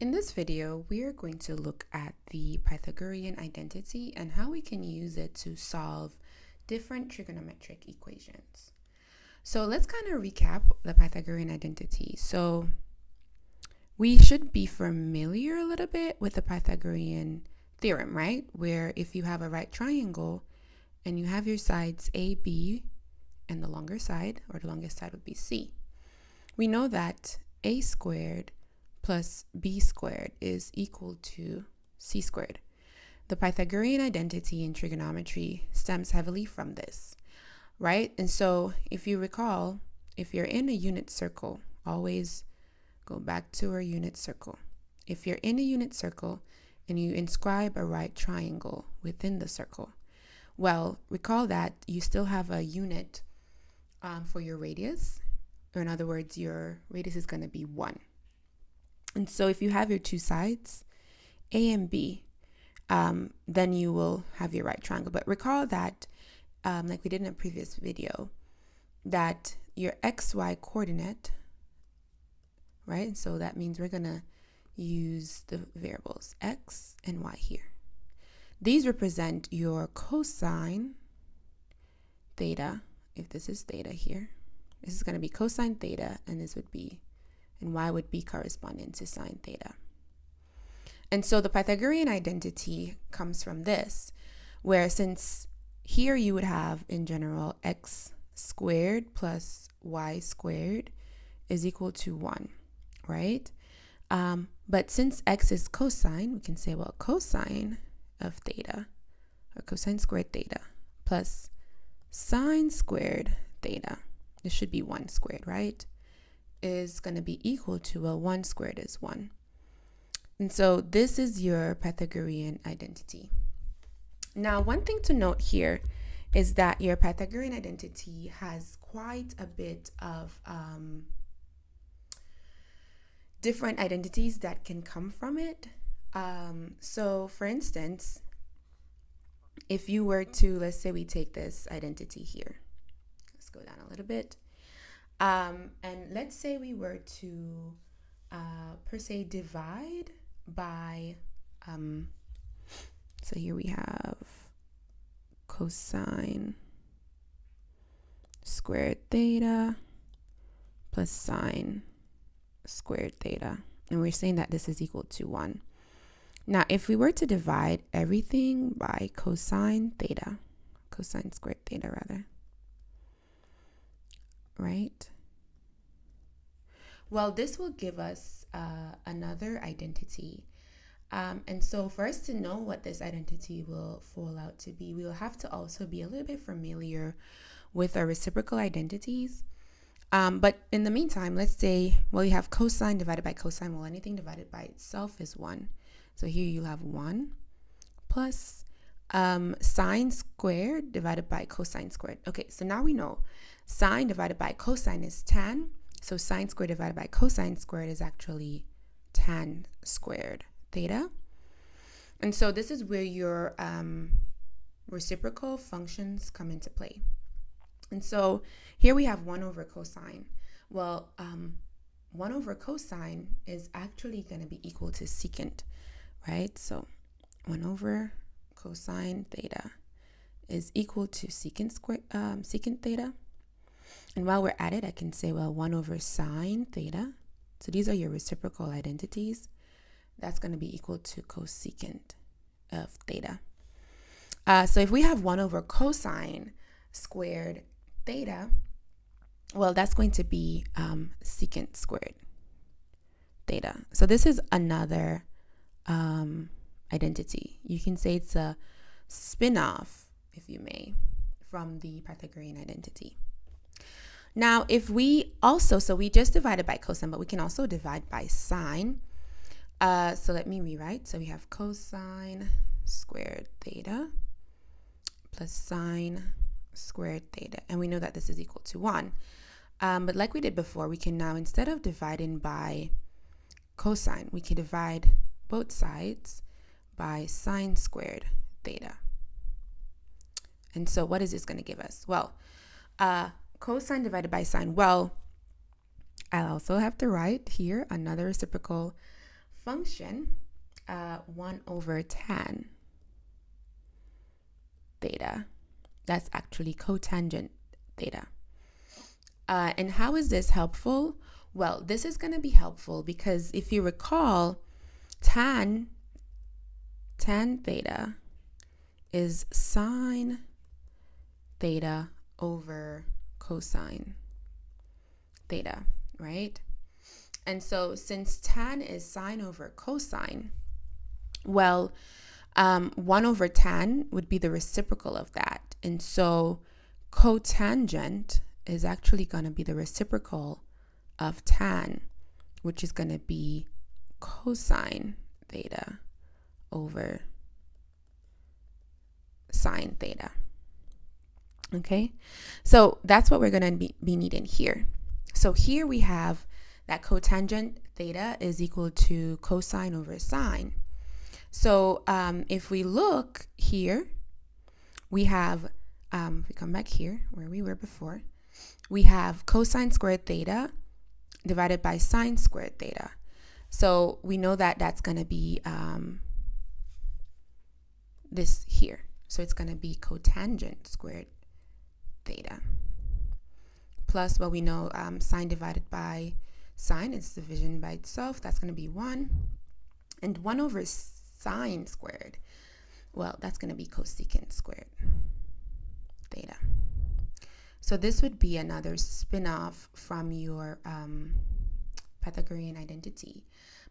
In this video, we are going to look at the Pythagorean identity and how we can use it to solve different trigonometric equations. So let's kind of recap the Pythagorean identity. So we should be familiar a little bit with the Pythagorean theorem, right? Where if you have a right triangle and you have your sides A, B, and the longer side, or the longest side would be C, we know that A squared plus B squared is equal to C squared. The Pythagorean identity in trigonometry stems heavily from this, right? And so if you recall, if you're in a unit circle, always go back to our unit circle. If you're in a unit circle and you inscribe a right triangle within the circle, well, recall that you still have a unit for your radius, or in other words, your radius is going to be 1. And so if you have your two sides, A and B, then you will have your right triangle. But recall that, like we did in a previous video, that your XY coordinate, right? And so that means we're going to use the variables X and Y here. These represent your cosine theta. If this is theta here, this is going to be cosine theta, and this would be, and Y would be corresponding to sine theta. And so the Pythagorean identity comes from this, where since here you would have in general x squared plus y squared is equal to 1, right? But since x is cosine, we can say, well, cosine of theta, or cosine squared theta, plus sine squared theta, this should be 1 squared, right, is going to be equal to, well, 1 squared is 1. And so this is your Pythagorean identity. Now, one thing to note here is that your Pythagorean identity has quite a bit of different identities that can come from it. So for instance, if you were to, let's say we take this identity here. Let's go down a little bit. And let's say we were to, per se, divide by, so here we have cosine squared theta plus sine squared theta. And we're saying that this is equal to 1. Now, if we were to divide everything by cosine theta, cosine squared theta rather, right? Well, this will give us another identity. And so for us to know what this identity will fall out to be, we will have to also be a little bit familiar with our reciprocal identities. But in the meantime, let's say, well, you have cosine divided by cosine. Well, anything divided by itself is 1. So here you'll have 1 plus sine squared divided by cosine squared. Okay, so now we know sine divided by cosine is tan. So sine squared divided by cosine squared is actually tan squared theta. And so this is where your reciprocal functions come into play. And so here we have 1 over cosine. Well, 1 over cosine is actually going to be equal to secant, right? So 1 over cosine theta is equal to secant theta. And while we're at it, I can say, well, 1 over sine theta. So these are your reciprocal identities. That's going to be equal to cosecant of theta. So if we have 1 over cosine squared theta, well, that's going to be secant squared theta. So this is another identity. You can say it's a spin-off, if you may, from the Pythagorean identity. Now, if we also, so we just divided by cosine, but we can also divide by sine. So let me rewrite. So we have cosine squared theta plus sine squared theta. And we know that this is equal to 1. But like we did before, we can now, instead of dividing by cosine, we can divide both sides by sine squared theta. And so what is this going to give us? Well, cosine divided by sine. Well, I also have to write here another reciprocal function 1 over tan theta. That's actually cotangent theta. And how is this helpful? Well, this is going to be helpful because if you recall, tan theta is sine theta over cosine theta, right? And so since tan is sine over cosine, well, 1 over tan would be the reciprocal of that. And so cotangent is actually going to be the reciprocal of tan, which is going to be cosine theta over sine theta. Okay, so that's what we're going to be needing here. So here we have that cotangent theta is equal to cosine over sine. So if we look here, we have, if we come back here where we were before, we have cosine squared theta divided by sine squared theta. So we know that that's going to be this here. So it's going to be cotangent squared theta plus, well, we know sine divided by sine is division by itself. That's going to be 1. And 1 over sine squared, well, that's going to be cosecant squared theta. So this would be another spin-off from your Pythagorean identity.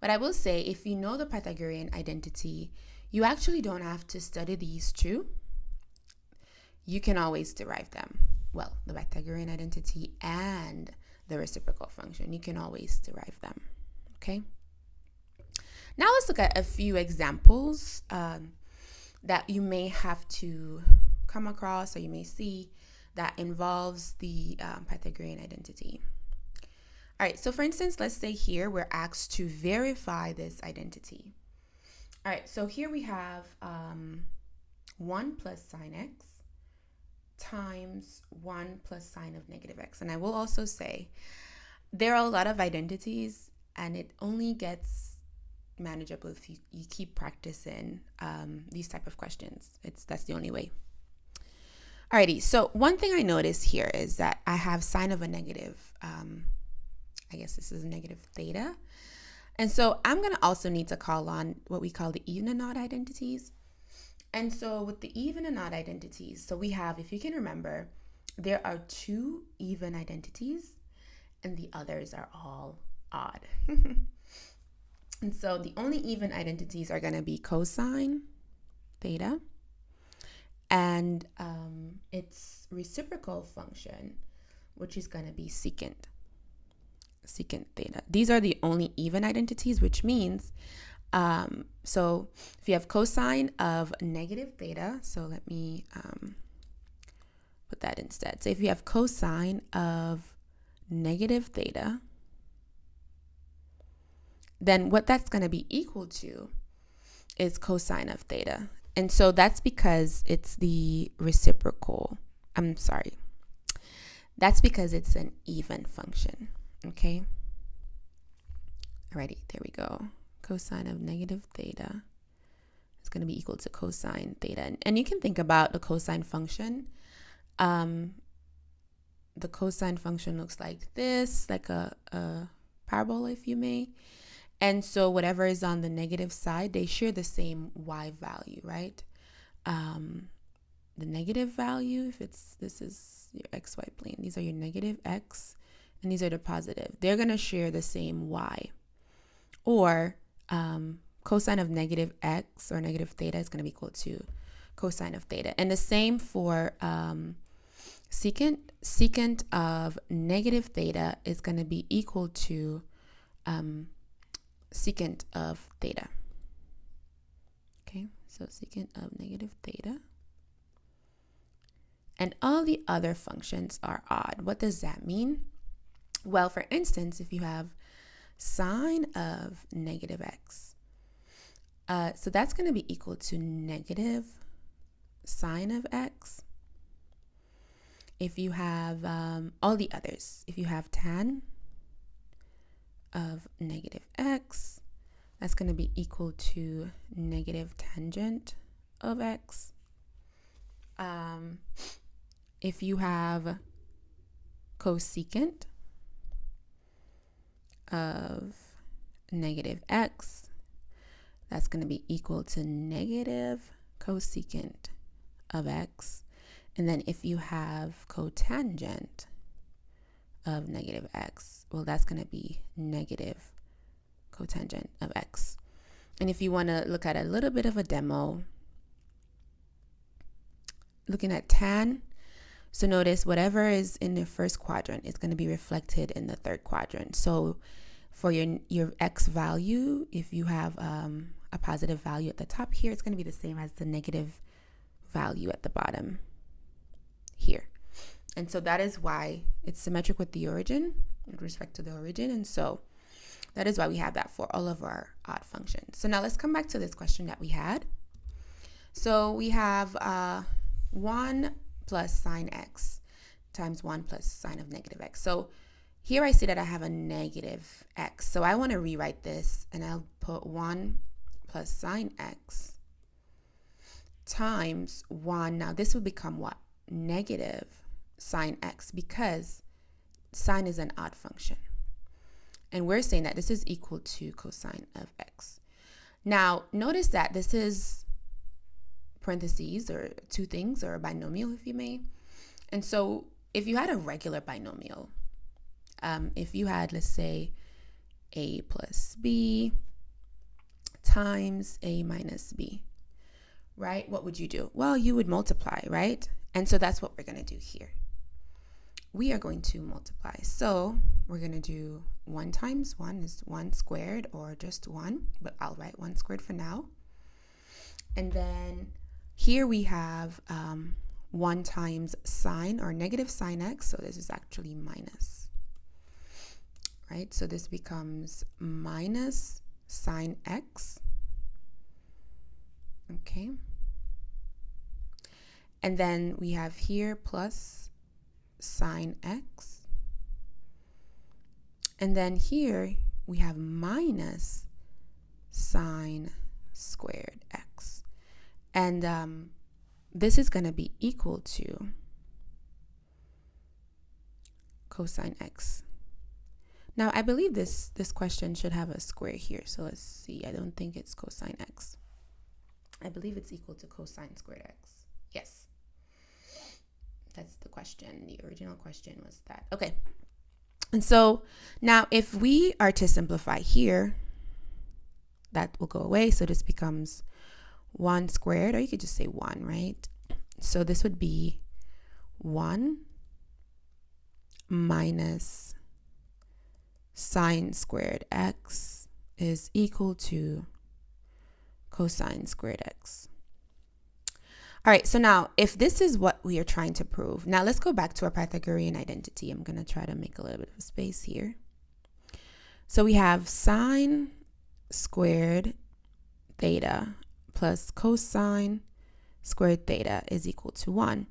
But I will say, if you know the Pythagorean identity, you actually don't have to study these two. You can always derive them. Well, the Pythagorean identity and the reciprocal function, you can always derive them, okay? Now let's look at a few examples that you may have to come across or you may see that involves the Pythagorean identity. All right, so for instance, let's say here we're asked to verify this identity. All right, so here we have 1 plus sine x times 1 plus sine of negative x. And I will also say there are a lot of identities and it only gets manageable if you keep practicing these type of questions. That's the only way. Alrighty, so one thing I notice here is that I have sine of a negative, I guess this is negative theta. And so I'm going to also need to call on what we call the even and odd identities. And so with the even and odd identities, so we have, if you can remember, there are 2 even identities and the others are all odd. And so the only even identities are going to be cosine theta and its reciprocal function, which is going to be secant theta. These are the only even identities, which means, so if you have cosine of negative theta, so let me put that instead. So if you have cosine of negative theta, then what that's going to be equal to is cosine of theta. And so that's because it's the reciprocal. That's because it's an even function. Okay. Alrighty, there we go. Cosine of negative theta is going to be equal to cosine theta. And you can think about the cosine function. The cosine function looks like this, like a parabola, if you may. And so whatever is on the negative side, they share the same y value, right? The negative value, if this is your xy plane, these are your negative x, and these are the positive. They're going to share the same y. Or cosine of negative x or negative theta is going to be equal to cosine of theta. And the same for secant of negative theta is going to be equal to secant of theta. Okay, so secant of negative theta. And all the other functions are odd. What does that mean? Well, for instance, if you have sine of negative x, so that's going to be equal to negative sine of x. If you have all the others, if you have tan of negative x, that's going to be equal to negative tangent of x. If you have cosecant of negative x, that's going to be equal to negative cosecant of x. And then if you have cotangent of negative x, well, that's going to be negative cotangent of x. And if you want to look at a little bit of a demo, looking at tan, so notice whatever is in the first quadrant is going to be reflected in the third quadrant. So for your x value, if you have a positive value at the top here, it's going to be the same as the negative value at the bottom here. And so that is why it's symmetric with the origin, with respect to the origin. And so that is why we have that for all of our odd functions. So now let's come back to this question that we had. So we have 1 plus sine x times 1 plus sine of negative x. So here I see that I have a negative x. So I want to rewrite this, and I'll put 1 plus sine x times 1. Now this will become what? Negative sine x, because sine is an odd function. And we're saying that this is equal to cosine of x. Now notice that this is parentheses, or two things, or a binomial, if you may. And so if you had a regular binomial, if you had, let's say, a plus b times a minus b, right? What would you do? Well, you would multiply, right? And so that's what we're going to do here. We are going to multiply. So we're going to do 1 times 1 is 1 squared, or just 1, but I'll write 1 squared for now. And then here we have 1 times sine, or negative sine x. So this is actually minus, right? So this becomes minus sine x. Okay. And then we have here plus sine x. And then here we have minus sine squared x. And this is going to be equal to cosine x. Now, I believe this question should have a square here. So let's see. I don't think it's cosine x. I believe it's equal to cosine squared x. Yes. That's the question. The original question was that. Okay. And so now if we are to simplify here, that will go away. So this becomes 1 squared, or you could just say 1, right? So this would be 1 minus sine squared x is equal to cosine squared x. All right, so now if this is what we are trying to prove, now let's go back to our Pythagorean identity. I'm going to try to make a little bit of space here. So we have sine squared theta plus cosine squared theta is equal to 1.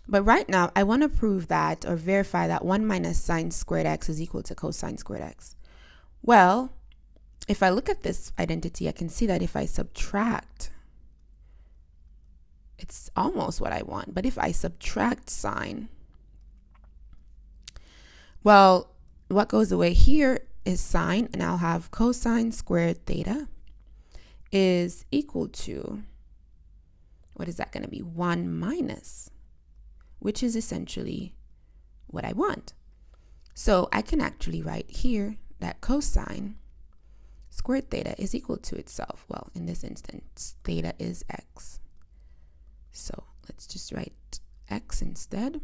But right now, I want to prove that, or verify that 1 minus sine squared x is equal to cosine squared x. Well, if I look at this identity, I can see that if I subtract, it's almost what I want. But if I subtract sine, well, what goes away here is sine, and I'll have cosine squared theta is equal to, what is that going to be? 1 minus, which is essentially what I want. So I can actually write here that cosine squared theta is equal to itself. Well, in this instance, theta is x. So let's just write x instead.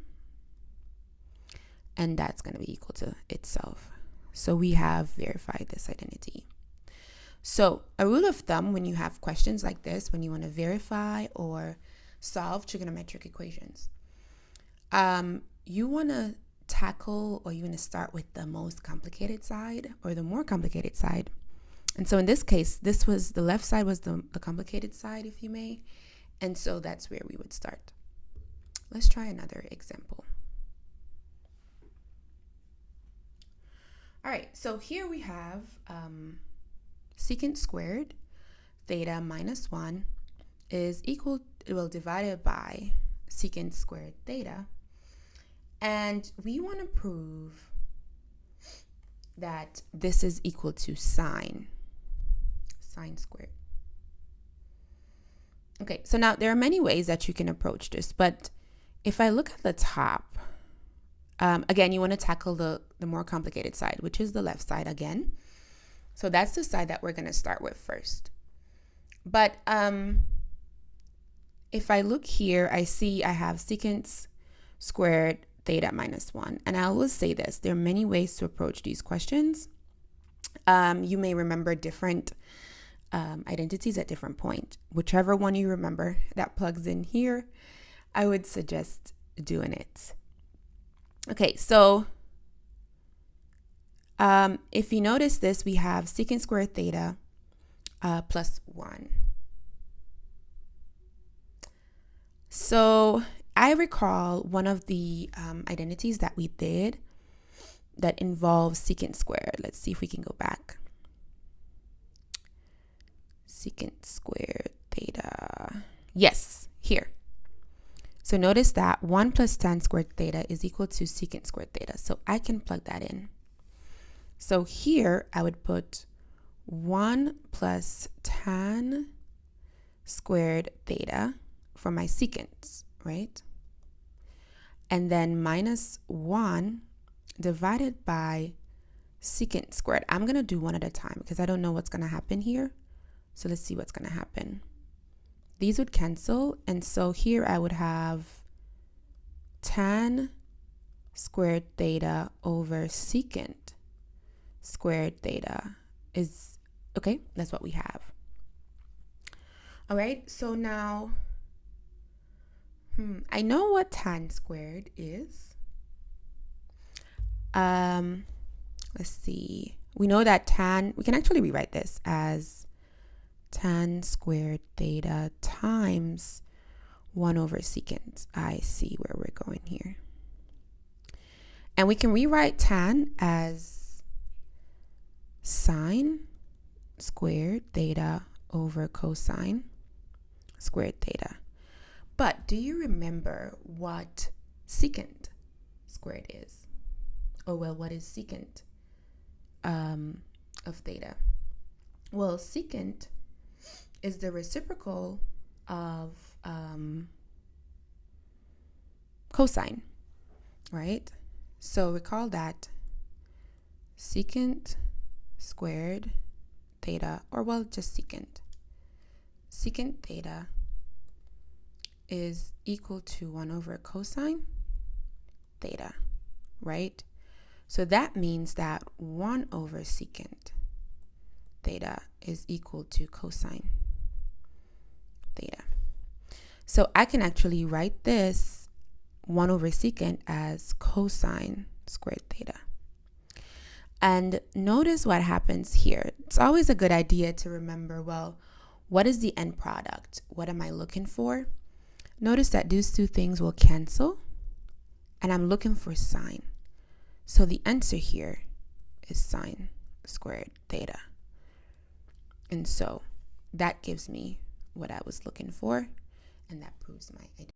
And that's going to be equal to itself. So we have verified this identity. So a rule of thumb when you have questions like this, when you want to verify or solve trigonometric equations, you want to tackle, or you want to start with the most complicated side, or the more complicated side. And so in this case, this was the left side was the complicated side, if you may. And so that's where we would start. Let's try another example. All right, so here we have secant squared theta minus 1 is equal, divided by secant squared theta. And we want to prove that this is equal to sine squared. Okay, so now there are many ways that you can approach this, but if I look at the top, again, you want to tackle the more complicated side, which is the left side again. So that's the side that we're going to start with first. But if I look here, I see I have secant squared theta minus 1. And I will say this, there are many ways to approach these questions. You may remember different identities at different points. Whichever one you remember that plugs in here, I would suggest doing it. Okay, so if you notice this, we have secant squared theta plus 1. So I recall one of the identities that we did that involves secant squared. Let's see if we can go back. Secant squared theta. Yes, here. So notice that 1 plus tan squared theta is equal to secant squared theta. So I can plug that in. So here I would put 1 plus tan squared theta for my secants, right? And then minus 1 divided by secant squared. I'm going to do one at a time because I don't know what's going to happen here. So let's see what's going to happen. These would cancel. And so here I would have tan squared theta over secant squared theta is, okay, that's what we have. All right, so now I know what tan squared is. Let's see. We know that tan, we can actually rewrite this as tan squared theta times 1 over secant. I see where we're going here. And we can rewrite tan as sine squared theta over cosine squared theta. But do you remember what secant squared is? Or well, what is secant of theta? Well, secant is the reciprocal of cosine, right? So recall that secant squared theta, or well, just secant theta is equal to 1 over cosine theta, right? So that means that 1 over secant theta is equal to cosine theta. So I can actually write this 1 over secant as cosine squared theta. And notice what happens here. It's always a good idea to remember, well, what is the end product? What am I looking for? Notice that these two things will cancel, and I'm looking for sine. So the answer here is sine squared theta. And so that gives me what I was looking for, and that proves my identity.